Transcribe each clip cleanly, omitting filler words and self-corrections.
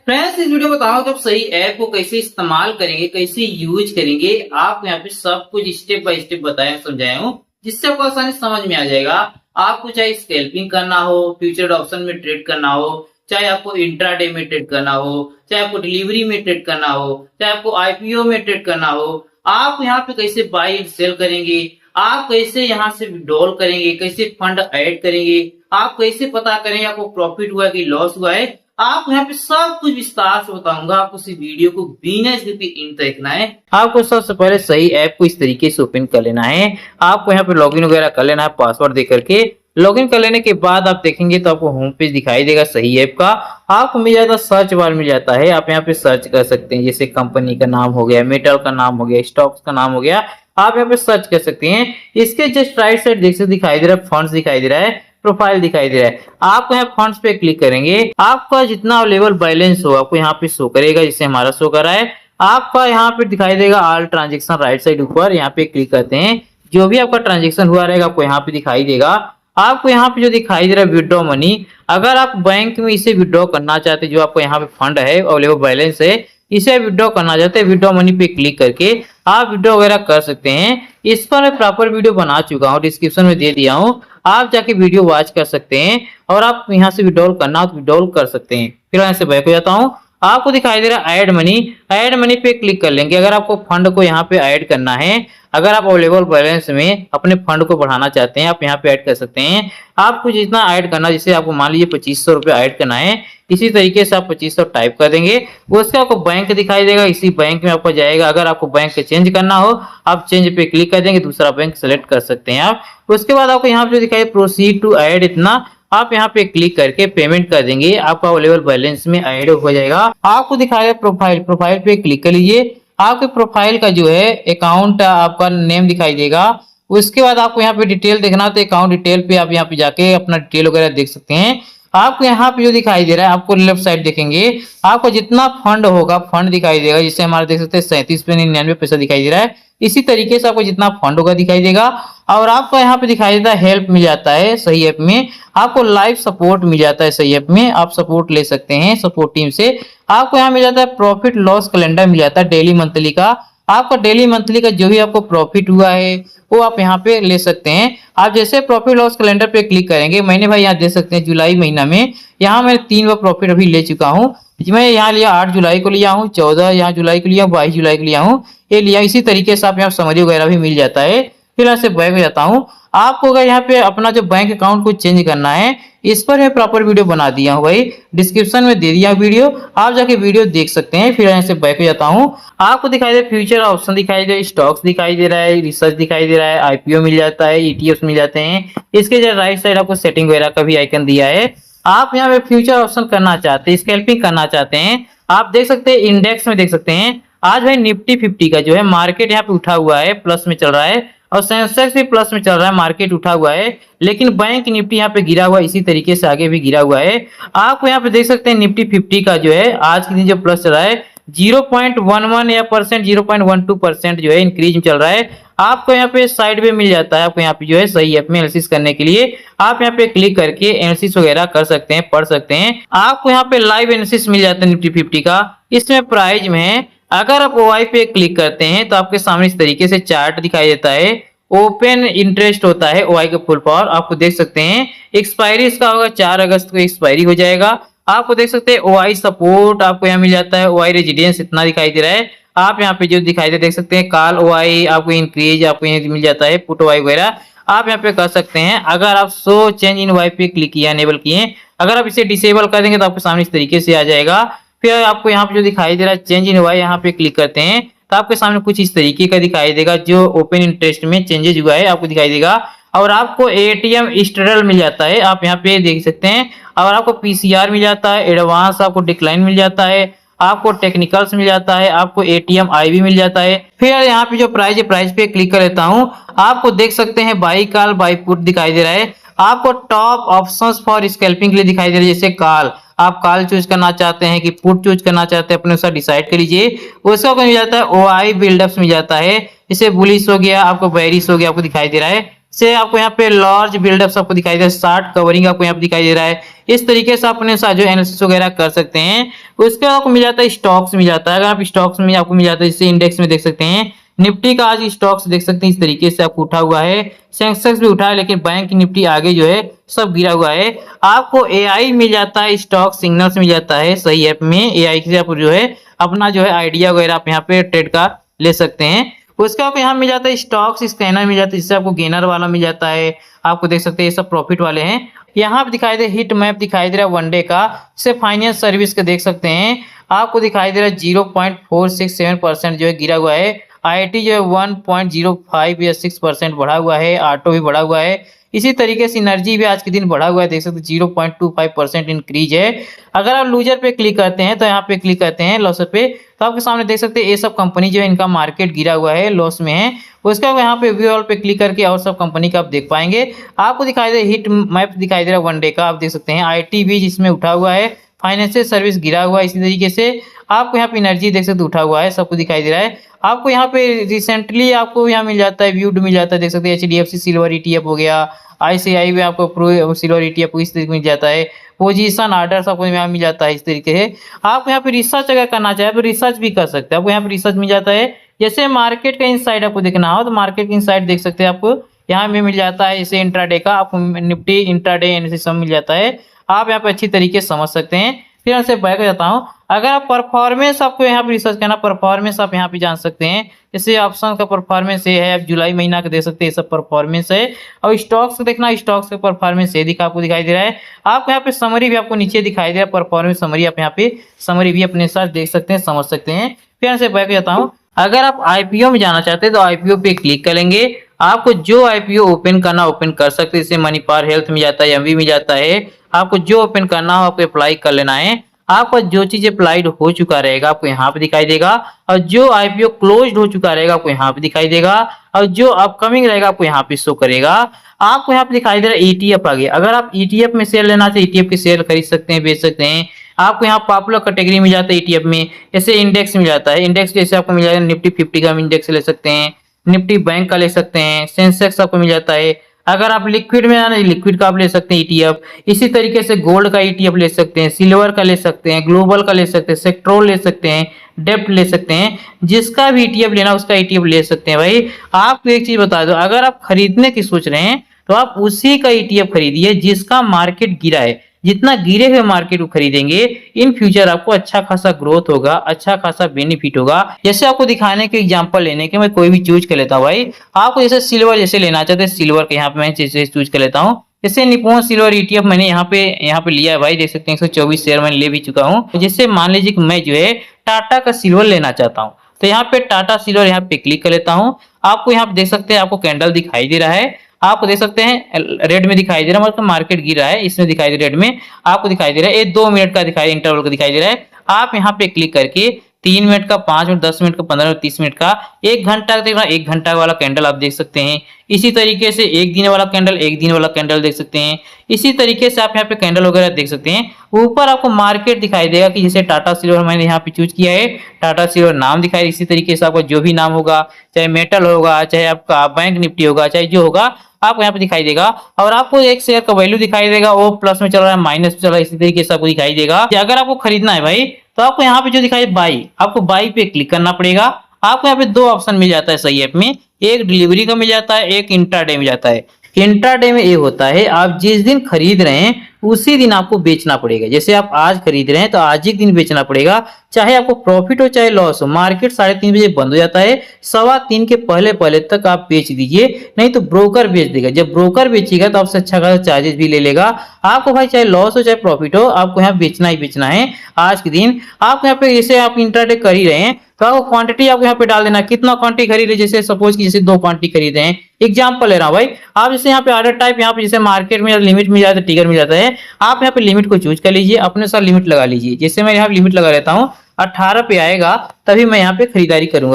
Friends, इस video में बताऊंगा कि आप सही ऐप को कैसे इस्तेमाल करेंगे, कैसे यूज करेंगे। आप यहाँ पे सब कुछ स्टेप बाय स्टेप बताया समझाया हूँ, जिससे आपको आसानी से समझ में आ जाएगा। आपको चाहे स्कैल्पिंग करना हो, फ्यूचर ऑप्शन में ट्रेड करना हो, चाहे आपको इंट्राडे में ट्रेड करना हो, चाहे आपको डिलीवरी में ट्रेड करना हो, चाहे आपको आईपीओ में ट्रेड करना हो, आप यहाँ पे कैसे बाई एंड सेल करेंगे, आप कैसे यहाँ से विड्रॉल करेंगे, कैसे फंड ऐड करेंगे, आप कैसे पता करेंगे आपको प्रॉफिट हुआ है कि लॉस हुआ है। आप यहाँ पे सब कुछ विस्तार से बताऊंगा। आपको इस वीडियो को बिना स्किप इन तक देखना है। आपको सबसे पहले सही ऐप को इस तरीके से ओपन कर लेना है। आपको यहाँ पे लॉगिन वगैरह कर लेना है पासवर्ड दे करके। लॉगिन कर लेने के बाद आप देखेंगे तो आपको होम पेज दिखाई देगा सही ऐप का। आपको मिल जाता है सर्च बार मिल जाता है। आप यहाँ पे सर्च कर सकते हैं, जैसे कंपनी का नाम हो गया, मेटल का नाम हो गया, स्टॉक्स का नाम हो गया। आप यहाँ पे सर्च कर सकते हैं। इसके जस्ट राइट साइड देख सकते दिखाई दे रहा है, फंड्स दिखाई दे रहा है, प्रोफाइल दिखाई दे रहा है। आपको यहाँ फंड्स पे क्लिक करेंगे। आपका जितना अवेलेबल बैलेंस हो आपको यहाँ पे शो करेगा, जिससे हमारा शो कर रहा है। आपका यहाँ पे दिखाई देगा ऑल ट्रांजेक्शन राइट साइड ऊपर, यहाँ पे क्लिक करते हैं। जो भी आपका ट्रांजेक्शन हुआ रहेगा आपको यहाँ पे दिखाई देगा। आपको यहाँ पे जो दिखाई दे रहा है विड्रॉ मनी, अगर आप बैंक में इसे विड्रॉ करना चाहते हैं, जो आपको यहाँ पे फंड है अवेलेबल बैलेंस है, इसे विड्रॉ करना चाहते हैं, विड्रॉ मनी पे क्लिक करके आप विड्रॉ वगैरह कर सकते हैं। इस पर मैं प्रॉपर वीडियो बना चुका हूँ, डिस्क्रिप्शन में दे दिया हूँ, आप जाके वीडियो वॉच कर सकते हैं। और आप यहाँ से विड्रॉल करना तो विड्रॉल कर सकते हैं। फिर यहाँ से बैक हो जाता हूँ। आपको दिखाई दे रहा है ऐड मनी। ऐड मनी पे क्लिक कर लेंगे। अगर आपको फंड को यहाँ पे ऐड करना है, अगर आप अवेलेबल बैलेंस में अपने फंड को बढ़ाना चाहते हैं, आप यहाँ पे ऐड कर सकते हैं। आपको जितना ऐड करना, जैसे आपको मान लीजिए 2500 रुपये ऐड करना है, इसी तरीके से आप 2500 टाइप कर देंगे। उसके आपको बैंक दिखाई देगा, इसी बैंक में आपको जाएगा। अगर आपको बैंक चेंज करना हो, आप चेंज पे क्लिक कर देंगे, दूसरा बैंक सेलेक्ट कर सकते हैं आप। उसके बाद आपको यहाँ पे जो दिखाई प्रोसीड टू ऐड इतना, आप यहाँ पे क्लिक करके पेमेंट कर देंगे, आपका अवेलेबल बैलेंस में ऐड हो जाएगा। आपको दिखाएगा प्रोफाइल, प्रोफाइल पे क्लिक कर लीजिए। आपके प्रोफाइल का जो है अकाउंट आपका नेम दिखाई देगा। उसके बाद आपको यहाँ पे डिटेल देखना, तो अकाउंट डिटेल पे आप यहाँ पे जाके अपना डिटेल वगैरह देख सकते हैं। आपको यहाँ पे जो दिखाई दे रहा है, आपको लेफ्ट साइड देखेंगे, आपको जितना फंड होगा फंड दिखाई देगा। जिससे हमारे देख सकते हैं 37.99 पैसा दिखाई दे रहा है। इसी तरीके से आपको जितना फंड होगा दिखाई देगा। और आपको यहाँ पे दिखाई देता है हेल्प मिल जाता है सही ऐप में। आपको लाइव सपोर्ट मिल जाता है सही ऐप में, आप सपोर्ट ले सकते हैं सपोर्ट टीम से। आपको यहाँ मिल जाता है प्रॉफिट लॉस कैलेंडर मिल जाता है डेली मंथली का। आपका डेली मंथली का जो भी आपको प्रॉफिट हुआ है वो आप यहाँ पे ले सकते हैं। आप जैसे प्रॉफिट लॉस कैलेंडर पे क्लिक करेंगे, मैंने भाई यहाँ देख सकते हैं जुलाई महीना में यहाँ मैं 3 बार प्रॉफिट अभी ले चुका हूँ। मैं यहाँ लिया 8 जुलाई को लिया हूँ, 14 यहाँ जुलाई को लिया, 22 जुलाई को लिया हूँ, ये लिया। इसी तरीके से आप यहाँ समरी वगैरह भी मिल जाता है। फिर यहाँ से बैक हो जाता हूँ। आपको अगर यहाँ पे अपना जो बैंक अकाउंट को चेंज करना है, इस पर मैं प्रॉपर वीडियो बना दिया हूँ भाई, डिस्क्रिप्शन में दे दिया वीडियो, आप जाके वीडियो देख सकते हैं। फिर यहाँ से बैक हो जाता हूँ। आपको दिखाई दे फ्यूचर ऑप्शन दिखाई दे, स्टॉक्स दिखाई दे रहा है, रिसर्च दिखाई दे रहा है, आईपीओ मिल जाता है, ईटीएफ मिल जाते हैं। इसके जो राइट साइड आपको सेटिंग वगैरह का भी आइकन दिया है। आप यहाँ पे फ्यूचर ऑप्शन करना चाहते हैं, स्कैल्पिंग करना चाहते हैं, आप देख सकते हैं इंडेक्स में देख सकते हैं। आज भाई निफ्टी 50 का जो है मार्केट यहाँ पे उठा हुआ है, प्लस में चल रहा है, और सेंसेक्स भी प्लस में चल रहा है, मार्केट उठा हुआ है। लेकिन बैंक निफ्टी यहाँ पे गिरा हुआ है, इसी तरीके से आगे भी गिरा हुआ है। आपको यहाँ पे देख सकते हैं निफ्टी 50 का जो है आज के दिन जो प्लस चल रहा है 0.11 या परसेंट 0.12% जो है इंक्रीज चल रहा है। आपको यहाँ पे साइड पे मिल जाता है। आपको यहाँ पे जो है सही ऐप में एनालिसिस करने के लिए आप यहाँ पे क्लिक करके एनालिसिस वगैरह कर सकते हैं, पढ़ सकते हैं। आपको यहाँ पे लाइव एनालिसिस मिल जाता है निफ्टी 50 का। इसमें प्राइस में है, अगर आप ओआई पे क्लिक करते हैं तो आपके सामने इस तरीके से चार्ट दिखाई देता है। ओपन इंटरेस्ट होता है ओआई का फुल पावर, आपको देख सकते हैं। एक्सपायरी इसका होगा 4 अगस्त को एक्सपायरी हो जाएगा। आपको देख सकते हैं ओआई सपोर्ट आपको यहाँ मिल जाता है, ओआई रेजिडेंस इतना दिखाई दे रहा है। आप यहाँ पे जो दिखाई दे देख सकते हैं कॉल ओआई आपको इंक्रीज आपको यहाँ मिल जाता है, पुट ओआई वगैरह आप यहाँ पे कर सकते हैं। अगर आप शो चेंज इन ओआई पे क्लिक किया, एनेबल किए, अगर आप इसे डिसेबल कर देंगे तो आपके सामने इस तरीके से आ जाएगा। फिर आपको यहाँ पे जो दिखाई दे रहा है चेंज इन ओआई, यहाँ पे क्लिक करते हैं तो आपके सामने कुछ इस तरीके का दिखाई देगा। जो ओपन इंटरेस्ट में चेंजेस हुआ है आपको दिखाई देगा। और आपको एटीएम स्टेटस मिल जाता है, आप यहाँ पे देख सकते हैं। और आपको पीसीआर मिल जाता है, एडवांस आपको डिक्लाइन मिल जाता है, आपको टेक्निकल्स मिल जाता है, आपको एटीएम आईवी मिल जाता है। फिर यहाँ पे जो प्राइस है, प्राइस पे क्लिक कर लेता हूँ। आपको देख सकते हैं बाई कॉल बाई पुट दिखाई दे रहा है। आपको टॉप ऑप्शंस फॉर स्कैल्पिंग के लिए दिखाई दे रहा है, जैसे कॉल, आप कॉल चूज करना चाहते हैं कि पुट चूज करना चाहते हैं, अपने अनुसार डिसाइड कर लीजिए। उसका मिल जाता है ओआई बिल्डअप्स मिल जाता है, जैसे बुलिश हो गया, आपको बेरिश हो गया, आपको दिखाई दे रहा है। से आपको यहाँ पे लार्ज बिल्डअप आपको दिखाई दे रहा है, शार्ट कवरिंग आपको यहाँ पे दिखाई दे रहा है। इस तरीके से आप अपने साथ जो एनालिसिस वगैरह कर सकते हैं। उसके बाद आपको मिल जाता है स्टॉक्स मिल जाता है। अगर आप स्टॉक्स में आपको मिल जाता है, जैसे इंडेक्स में देख सकते हैं निफ्टी का आज स्टॉक्स देख सकते हैं इस तरीके से आपको उठा हुआ है, सेंसेक्स भी उठा है, लेकिन बैंक निफ्टी आगे जो है सब गिरा हुआ है। आपको एआई मिल जाता है, स्टॉक सिग्नल्स मिल जाता है सही ऐप में। एआई से आप जो है अपना जो है आइडिया वगैरह आप यहाँ पे ट्रेड का ले सकते हैं। उसके आपको यहाँ मिल जाता है स्टॉक्स स्कैनर मिल जाता है, जिससे आपको गेनर वाला मिल जाता है। आपको देख सकते हैं ये सब प्रॉफिट वाले हैं। यहाँ पे दिखाई दे हिट मैप दिखाई दे रहा है वनडे का, से फाइनेंस सर्विस का देख सकते हैं आपको दिखाई दे रहा है 0.467% जो है गिरा हुआ है। आईटी जो है 1.05 या 6% बढ़ा हुआ है। ऑटो भी बढ़ा हुआ है। इसी तरीके से एनर्जी भी आज के दिन बढ़ा हुआ है, देख सकते हैं 0.25% इंक्रीज है। अगर आप लूजर पे क्लिक करते हैं तो यहाँ पे क्लिक करते हैं लॉस पे, तो आपके सामने देख सकते हैं ये सब कंपनी जो है इनका मार्केट गिरा हुआ है, लॉस में है। उसका यहाँ पे व्यू ऑल पे क्लिक करके और सब कंपनी का आप देख पाएंगे। आपको दिखाई दे हिट मैप दिखाई दे रहा है वनडे का, आप देख सकते हैं आईटी भी जिसमें उठा हुआ है, फाइनेंशियल सर्विस गिरा हुआ है। इसी तरीके से आपको यहाँ पे एनर्जी देख सकते उठा हुआ है, सबको दिखाई दे रहा है। आपको यहाँ पे रिसेंटली आपको यहाँ मिल जाता है व्यूड मिल जाता है, देख सकते हैं एचडीएफसी सिल्वर ईटीएफ हो गया, आईसीआई भी आपको प्रो सिल्वर ईटीएफ इस तरीके मिल जाता है। पोजीशन आर्डर आपको यहाँ मिल जाता है इस तरीके से। आप यहाँ पे रिसर्च अगर करना चाहे तो रिसर्च भी कर सकते हैं, आपको यहाँ पे रिसर्च मिल जाता है। जैसे मार्केट का इनसाइड आपको देखना हो तो मार्केट का इनसाइड देख सकते हैं, आपको यहाँ में मिल जाता है। जैसे इंट्राडे का आपको निफ्टी इंट्राडे एनालिसिस सब मिल जाता है, आप यहाँ पे अच्छी तरीके से समझ सकते हैं। फिर मैं बैक जाता हूँ। अगर आप परफॉर्मेंस आपको यहाँ पे रिसर्च करना, परफॉर्मेंस आप यहाँ पे जान सकते हैं। जैसे ऑप्शन का परफॉर्मेंस ये है, आप जुलाई महीना का देख सकते हैं, सब परफॉर्मेंस है। और स्टॉक्स देखना, स्टॉक्स का परफॉर्मेंस ये आपको दिखाई दे रहा है। आपको यहाँ पे समरी भी आपको नीचे दिखाई दे रहा है, परफॉर्मेंस समरी आप यहाँ पे समरी भी अपने साथ देख सकते हैं, समझ सकते हैं। फिर मैं बैक जाता हूँ। अगर आप आईपीओ में जाना चाहते हैं तो आईपीओ पे क्लिक करेंगे। आपको जो आईपीओ ओपन करना ओपन कर सकते हैं, जैसे मणिपाल हेल्थ में जाता है, एमवी में जाता है। आपको जो ओपन करना हो आपको अप्लाई कर लेना है। आपका जो चीज अप्लाइड हो चुका रहेगा आपको यहाँ पे दिखाई देगा, और जो आईपीओ क्लोज्ड हो चुका रहेगा आपको यहाँ पे दिखाई देगा, और जो अपकमिंग रहेगा आपको यहाँ पे शो करेगा। आपको यहाँ पे दिखाई दे रहा है ईटीएफ आगे। अगर आप ईटीएफ में शेयर लेना चाहिए, ईटीएफ के शेयर खरीद सकते हैं, बेच सकते हैं। आपको यहाँ पॉपुलर कैटेगरी मिल जाता है ईटीएफ में, जैसे इंडेक्स मिल जाता है। इंडेक्स जैसे आपको मिल जाएगा निफ्टी 50 का इंडेक्स ले सकते हैं, निफ्टी बैंक का ले सकते हैं, सेंसेक्स आपको मिल जाता है। अगर आप लिक्विड में जाना लिक्विड का आप ले सकते हैं ईटीएफ। इसी तरीके से गोल्ड का ईटीएफ ले सकते हैं, सिल्वर का ले सकते हैं, ग्लोबल का ले सकते हैं, सेक्टोरल ले सकते हैं, डेप्ट ले सकते हैं। जिसका भी ईटीएफ लेना उसका ईटीएफ ले सकते हैं। भाई आपको एक चीज बता दो, अगर आप खरीदने की सोच रहे हैं तो आप उसी का ईटीएफ खरीदिए जिसका मार्केट गिरा है। जितना गिरे हुए मार्केट को खरीदेंगे, इन फ्यूचर आपको अच्छा खासा ग्रोथ होगा, अच्छा खासा बेनिफिट होगा। जैसे आपको दिखाने के एग्जांपल लेने के मैं कोई भी चूज कर लेता हूँ। भाई आपको जैसे सिल्वर जैसे लेना चाहते हैं, सिल्वर के यहाँ पे मैं जैसे चूज कर लेता हूँ। जैसे निप्पॉन सिल्वर ईटीएफ मैंने यहाँ पे लिया है। भाई देख सकते हैं 124 शेयर मैंने ले भी चुका हूँ। जैसे मान लीजिए कि मैं जो है टाटा का सिल्वर लेना चाहता हूँ, तो यहाँ पे टाटा सिल्वर यहाँ पे क्लिक कर लेता हूँ। आपको यहाँ पे देख सकते हैं, आपको कैंडल दिखाई दे रहा है। आपको देख सकते हैं रेड में दिखाई दे रहा है, मतलब मार्केट गिर रहा है, इसमें दिखाई दे रहा है रेड में। आपको दिखाई दे रहा है ये 2 मिनट का दिखाई इंटरवल का दिखाई दे रहा है। आप यहाँ पे क्लिक करके 3 मिनट का, 5 मिनट, 10 मिनट का, 15 मिनट, 30 मिनट का, 1 घंटा देखना, 1 घंटा वाला कैंडल आप देख सकते हैं। इसी तरीके से 1 दिन वाला कैंडल, 1 दिन वाला कैंडल देख सकते हैं। इसी तरीके से आप यहाँ पे कैंडल वगैरह देख सकते हैं। ऊपर आपको मार्केट दिखाई देगा कि जैसे टाटा सिल्वर मैंने यहाँ पे चूज किया है, टाटा सिल्वर नाम दिखाई। इसी तरीके से आपका जो भी नाम होगा, चाहे मेटल होगा, चाहे आपका बैंक निफ्टी होगा, चाहे जो होगा, आपको यहाँ पे दिखाई देगा। और आपको एक शेयर का वैल्यू दिखाई देगा, वो प्लस में चल रहा है, माइनस में चल रहा है, इसी तरीके से आपको दिखाई देगा। अगर आपको खरीदना है भाई, तो आपको यहाँ पे जो दिखाई बाई, आपको बाई पे क्लिक करना पड़ेगा। आपको यहाँ पे 2 ऑप्शन मिल जाता है सही ऐप में, एक डिलीवरी का मिल जाता है, एक इंट्राडे में जाता है। इंट्राडे में ये होता है, आप जिस दिन खरीद रहे हैं उसी दिन आपको बेचना पड़ेगा। जैसे आप आज खरीद रहे हैं तो आज ही दिन बेचना पड़ेगा, चाहे आपको प्रॉफिट हो चाहे लॉस हो। मार्केट 3:30 बजे बंद हो जाता है, 3:15 के पहले तक आप बेच दीजिए, नहीं तो ब्रोकर बेच देगा। जब ब्रोकर बेचेगा तो आपसे अच्छा खासा चार्जेस भी ले लेगा। आपको भाई चाहे लॉस हो चाहे प्रॉफिट हो, आपको यहाँ बेचना ही बेचना है आज के दिन। आप यहाँ पे जैसे आप इंट्राडे कर ही रहे हैं तो आपको क्वांटिटी आपको यहाँ पे डाल देना, कितना क्वांटिटी खरीदे। जैसे सपोज की जैसे 2 क्वांटिटी खरीदे हैं, एग्जांपल ले रहा हूँ भाई। आप जैसे यहाँ पे ऑर्डर टाइप, यहाँ पे जैसे मार्केट में लिमिट मिल जाता है, टिगर मिल जाता है, आप यहाँ पे लिमिट को चूज कर लीजिए, अपने साथ लिमिट लगा लीजिए। जैसे मैं यहाँ लिमिट लगा लेता हूँ 18 पे आएगा तभी मैं यहाँ पे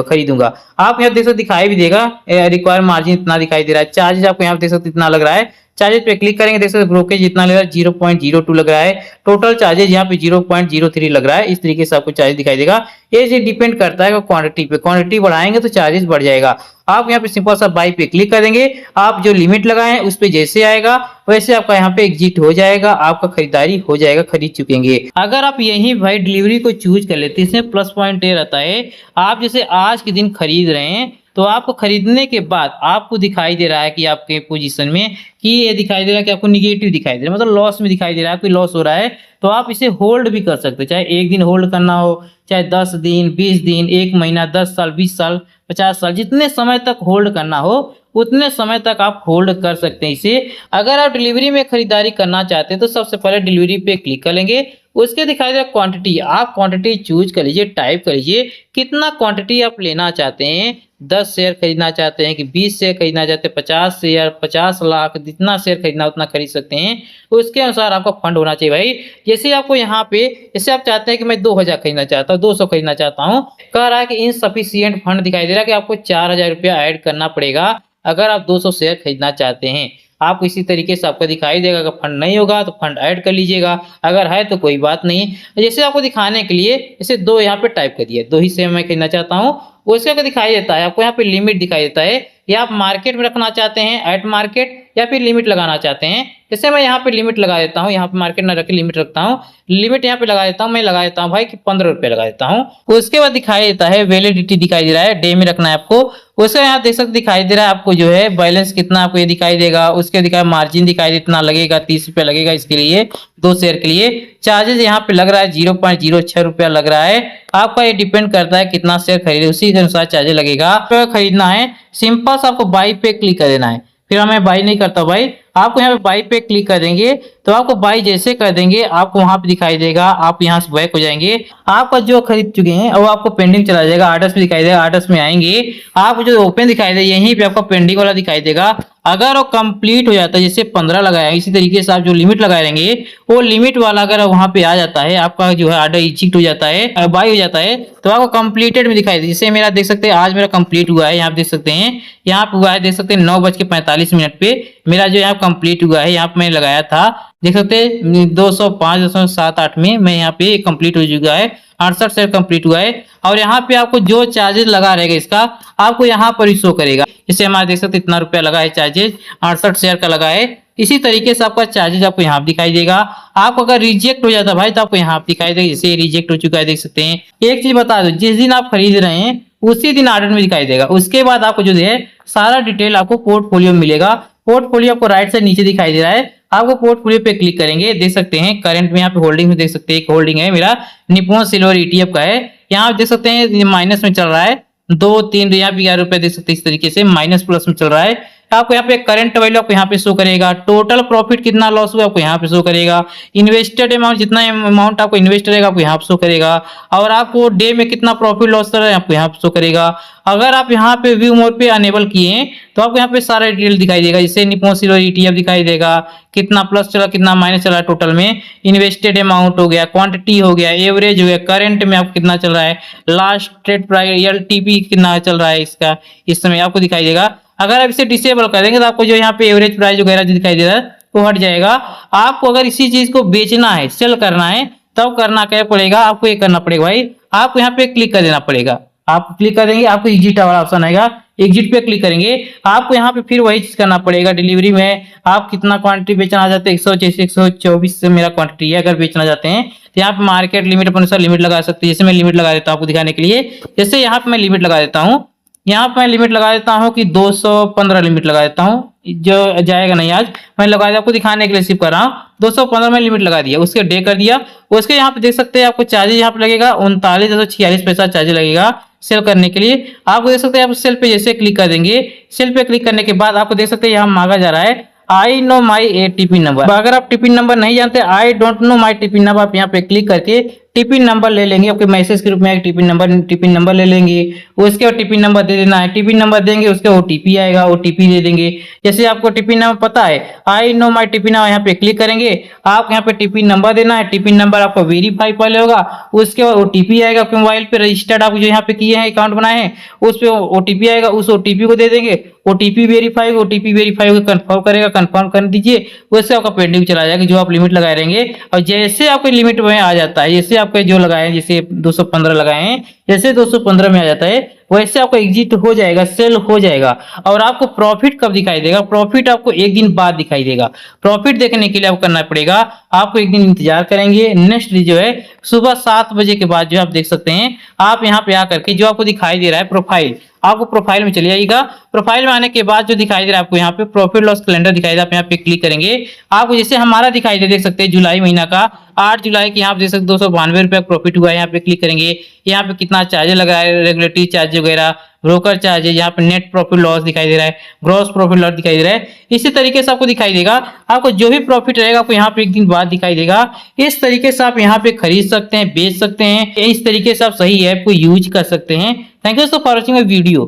खरीदूंगा। आप यहाँ देख सकते दिखाई भी देगा रिक्वायर मार्जिन इतना दिखाई दे रहा है। चार्जेस आपको यहाँ देख सकते इतना लग रहा है। चार्जेस पे क्लिक करेंगे, देख सकते ब्रोकेज जितना लग रहा है 0.02 लग रहा है। टोटल चार्जेस यहाँ पे 0.03 लग रहा है। इस तरीके से आपको चार्ज दिखाई देगा। ये डिपेंड करता है क्वांटिटी पे, क्वांटिटी बढ़ाएंगे तो चार्जेस बढ़ जाएगा। आप यहाँ पे सिंपल सा बाई पे क्लिक कर देंगे। आप जो लिमिट लगाए हैं उस पे जैसे आएगा वैसे आपका यहाँ पे एग्जिट हो जाएगा, आपका खरीदारी हो जाएगा, खरीद चुकेंगे। अगर आप यही भाई डिलीवरी को चूज कर लेते हैं, इसमें प्लस पॉइंट ये रहता है, आप जैसे आज के दिन खरीद रहे हैं तो आपको खरीदने के बाद आपको दिखाई दे रहा है कि आपके पोजीशन में कि ये दिखाई दे रहा है कि आपको निगेटिव दिखाई दे रहा है, मतलब लॉस में दिखाई दे रहा है, कोई लॉस हो रहा है, तो आप इसे होल्ड भी कर सकते हैं। चाहे एक दिन होल्ड करना हो, चाहे 10 दिन, 20 दिन, 1 महीना, 10 साल, 20 साल, 50 साल, जितने समय तक होल्ड करना हो उतने समय तक आप होल्ड कर सकते हैं इसे। अगर आप डिलीवरी में खरीदारी करना चाहते हैं तो सबसे पहले डिलीवरी पे क्लिक कर लेंगे। उसके दिखाई दे क्वांटिटी, आप क्वांटिटी चूज कर लीजिए, टाइप कर लीजिए कितना क्वांटिटी आप लेना चाहते हैं। 10 शेयर खरीदना चाहते हैं कि 20 शेयर खरीदना चाहते हैं, 50 शेयर, 50 लाख, जितना शेयर खरीदना उतना खरीद सकते हैं। उसके अनुसार आपका फंड होना चाहिए भाई। जैसे आपको यहाँ पे, जैसे आप चाहते हैं कि मैं 2000 खरीदना चाहता हूँ, 200 खरीदना चाहता हूँ, कह रहा है कि इनसफिशिएंट फंड दिखाई दे रहा है कि आपको 4000 रुपया ऐड करना पड़ेगा अगर आप 200 शेयर खरीदना चाहते हैं। आप इसी तरीके से आपको दिखाई देगा। अगर फंड नहीं होगा तो फंड ऐड कर लीजिएगा, अगर है तो कोई बात नहीं। जैसे आपको दिखाने के लिए जैसे 2 यहाँ पे टाइप करिए, 2 ही शेयर मैं खरीदना चाहता हूँ। उसके अगर दिखाई देता है आपको यहाँ पे लिमिट दिखाई देता है, या आप मार्केट में रखना चाहते हैं एट मार्केट, या फिर लिमिट लगाना चाहते हैं। जैसे मैं यहाँ पे लिमिट लगा देता हूँ, यहाँ पे मार्केट ना रख के लिमिट रखता हूँ। लिमिट यहाँ पे लगा देता हूँ, मैं लगा देता हूँ भाई कि 15 रुपये लगा देता हूँ। उसके बाद दिखाई देता है वैलिडिटी दिखाई दे रहा है, डे में रखना है आपको। उसके यहाँ देख सकते दिखाई दे रहा है आपको जो है बैलेंस कितना आपको ये दिखाई देगा। उसके दिखाई मार्जिन दिखाई दे इतना लगेगा, 30 रुपया लगेगा इसके लिए 2 शेयर के लिए। चार्जेस यहाँ पे लग रहा है 0.06 रुपया लग रहा है। आपका ये डिपेंड करता है कितना शेयर खरीदे, उसी के अनुसार चार्जेस लगेगा। खरीदना है सिंपल से आपको बाई पे क्लिक कर देना है। फिर मैं बाई नहीं करता भाई, आपको यहाँ पे बाई पे क्लिक कर देंगे तो आपको बाई जैसे कर देंगे आपको वहां पे दिखाई देगा। आप यहाँ से बैक हो जाएंगे, आपका जो खरीद चुके हैं वो आपको पेंडिंग चला जाएगा। आर्डर्स में दिखाई देगा, आर्डर्स में आएंगे, आप जो ओपन दिखाई देगा यहीं पे आपका पेंडिंग वाला दिखाई देगा। अगर वो कंप्लीट हो जाता है, जैसे 15 लगाया, इसी तरीके से आप जो लिमिट लगाए रहेंगे वो लिमिट वाला अगर वहां पे आ जाता है, आपका जो है ऑर्डर इचिक्ट हो जाता है, बाई हो जाता है, तो आपको कंप्लीटेड में दिखाई दे। जैसे मेरा देख सकते हैं आज मेरा कंप्लीट हुआ है, यहाँ देख सकते हैं, यहाँ पे हुआ है देख सकते हैं 9:45 पे मेरा जो यहाँ कंप्लीट हुआ है। यहाँ पे मैंने लगाया था देख सकते हैं 205.78 में मैं यहाँ पे कंप्लीट हो चुका है, 68 शेयर कंप्लीट हुआ है। और यहाँ पे आपको जो चार्जेस लगा रहेगा इसका आपको यहाँ पर ही शो करेगा। जैसे हमारे देख सकते इतना रुपया लगा है, चार्जेस 68 शेयर का लगा है। इसी तरीके से आपका चार्जेस आपको यहाँ दिखाई देगा। आप अगर रिजेक्ट हो जाता भाई तो आपको यहाँ दिखाई देगा, जैसे रिजेक्ट हो चुका है देख सकते हैं। एक चीज बता दो, जिस दिन आप खरीद रहे हैं उसी दिन ऑर्डर में दिखाई देगा। उसके बाद आपको जो है सारा डिटेल आपको पोर्टफोलियो मिलेगा। पोर्टफोलियो आपको राइट साइड नीचे दिखाई दे रहा है, आपको पोर्टफोलियो पे क्लिक करेंगे, देख सकते हैं करंट में यहाँ पे होल्डिंग में देख सकते हैं एक होल्डिंग है मेरा निप्पॉन सिल्वर ETF का है। यहाँ देख सकते हैं माइनस में चल रहा है 2-3 यहाँ पे 11 रुपए देख सकते हैं, इस तरीके से माइनस प्लस में चल रहा है। आपको यहाँ पे करंट वैल्यू आपको यहाँ पे शो करेगा, टोटल प्रॉफिट कितना लॉस हुआ आपको यहाँ पे शो करेगा, इन्वेस्टेड अमाउंट जितना अमाउंट आपको इन्वेस्ट करेगा आपको यहाँ पे शो करेगा, और आपको डे में कितना प्रॉफिट लॉस कर रहा है आपको यहाँ पे शो करेगा। अगर आप यहाँ पे व्यू मोड पे अनेबल किए हैं तो आपको यहाँ पे सारा डिटेल दिखाई देगा, जैसे निप्पॉन सिल्वर ETF दिखाई देगा, कितना प्लस चला कितना माइनस चला, टोटल में इन्वेस्टेड अमाउंट हो गया, क्वांटिटी हो गया, एवरेज हो गया, करंट में आपको कितना चल रहा है, लास्ट ट्रेड प्राइस LTP कितना चल रहा है इसका, इस समय आपको दिखाई देगा। अगर आप इसे डिसेबल कर देंगे तो आपको जो यहाँ पे एवरेज प्राइस वगैरह जो दिखाई दे रहा है वो हट जाएगा। आपको अगर इसी चीज को बेचना है, सेल करना है, तब करना क्या पड़ेगा, आपको ये करना पड़ेगा भाई, आपको यहाँ पे क्लिक कर देना पड़ेगा। आप क्लिक कर देंगे आपको एग्जिट वाला ऑप्शन आएगा, एग्जिट पे क्लिक करेंगे, आपको यहाँ पे फिर वही चीज करना पड़ेगा। डिलीवरी में आप कितना क्वांटिटी बेचना चाहते हैं, 124 से मेरा क्वांटिटी है, अगर बेचना चाहते हैं तो यहाँ पे मार्केट लिमिट अनुसार लिमिट लगा सकते हैं। जैसे मैं लिमिट लगा देता हूँ आपको दिखाने के लिए, जैसे यहाँ पे मैं लिमिट लगा देता हूँ, यहाँ पे मैं लिमिट लगा देता हूँ कि 215 लिमिट लगा देता हूँ, जो जाएगा नहीं आज मैं लगा दिया आपको दिखाने के लिए सिर्फ कर रहा हूँ। 215 में लिमिट लगा दिया, उसके डे कर दिया। उसके यहाँ पे देख सकते हैं आपको चार्जेस यहाँ पे लगेगा 39.46 पैसा चार्ज लगेगा सेल करने के लिए। आपको देख सकते हैं आप सेल पे जैसे क्लिक कर देंगे, सेल पे क्लिक करने के बाद आपको देख सकते हैं यहाँ मांगा जा रहा है I know my tiffin number. अगर आप टिपिन नंबर नहीं जानते, I don't know my tiffin number, आप यहाँ पे क्लिक करके टिपिन नंबर ले लेंगे, आपके मैसेज के रूप में एक टिपिन नंबर ले लेंगे। उसके बाद टिपिन नंबर दे देना है, टिपिन नंबर देंगे, उसके ओटीपी आएगा, ओटीपी दे देंगे। जैसे आपको टिपिन नंबर पता है, I know my tiffin number, यहाँ पे क्लिक करेंगे। आप यहाँ पे टिपिन नंबर देना है, टिपिन नंबर आपका वेरीफाई पहले होगा, उसके बाद ओटीपी आएगा। आपके मोबाइल पे रजिस्टर्ड आप जो यहाँ पे किए हैं, अकाउंट बनाए हैं, उस पे ओटीपी आएगा, उस ओटीपी को दे देंगे। ओटीपी वेरीफाई होकर कंफर्म करेगा, कंफर्म कर दीजिए। उससे आपका पेंडिंग चला जाएगा जो आप लिमिट लगाए रहेंगे। और जैसे आपके लिमिट में आ जाता है, जैसे आपके जो लगाए हैं, जैसे 215 लगाए हैं, जैसे 215 में आ जाता है वैसे आपका एग्जिट हो जाएगा, सेल हो जाएगा। और आपको प्रॉफिट कब दिखाई देगा? प्रॉफिट आपको एक दिन बाद दिखाई देगा। प्रॉफिट देखने के लिए आपको करना पड़ेगा, आपको एक दिन इंतजार करेंगे। नेक्स्ट जो है सुबह 7 बजे के बाद जो आप देख सकते हैं, आप यहाँ पे आकर के जो आपको दिखाई दे रहा है प्रोफाइल, आपको प्रोफाइल में चले जाइएगा। प्रोफाइल में आने के बाद जो दिखाई दे रहा है आपको यहाँ पे प्रॉफिट लॉस कैलेंडर दिखाई दे रहा है, आप यहाँ पे क्लिक करेंगे। आपको जैसे हमारा दिखाई दे, देख सकते हैं जुलाई महीना का 8 जुलाई की यहाँ पे देख सकते 292 रुपया प्रॉफिट हुआ है। यहाँ पे क्लिक करेंगे, यहाँ पे कितना चार्ज लगा है, रेगुलेटरी चार्ज वगैरह, ब्रोकर चार्ज है, यहाँ पे नेट प्रॉफिट लॉस दिखाई दे रहा है, ग्रॉस प्रॉफिट लॉस दिखाई दे रहा है। इसी तरीके से आपको दिखाई देगा, आपको जो भी प्रॉफिट रहेगा आपको यहाँ पे एक दिन बाद दिखाई देगा। इस तरीके से आप यहाँ पे खरीद सकते हैं, बेच सकते हैं। इस तरीके से आप सही ऐप को यूज कर सकते हैं। Thank you for watching my video.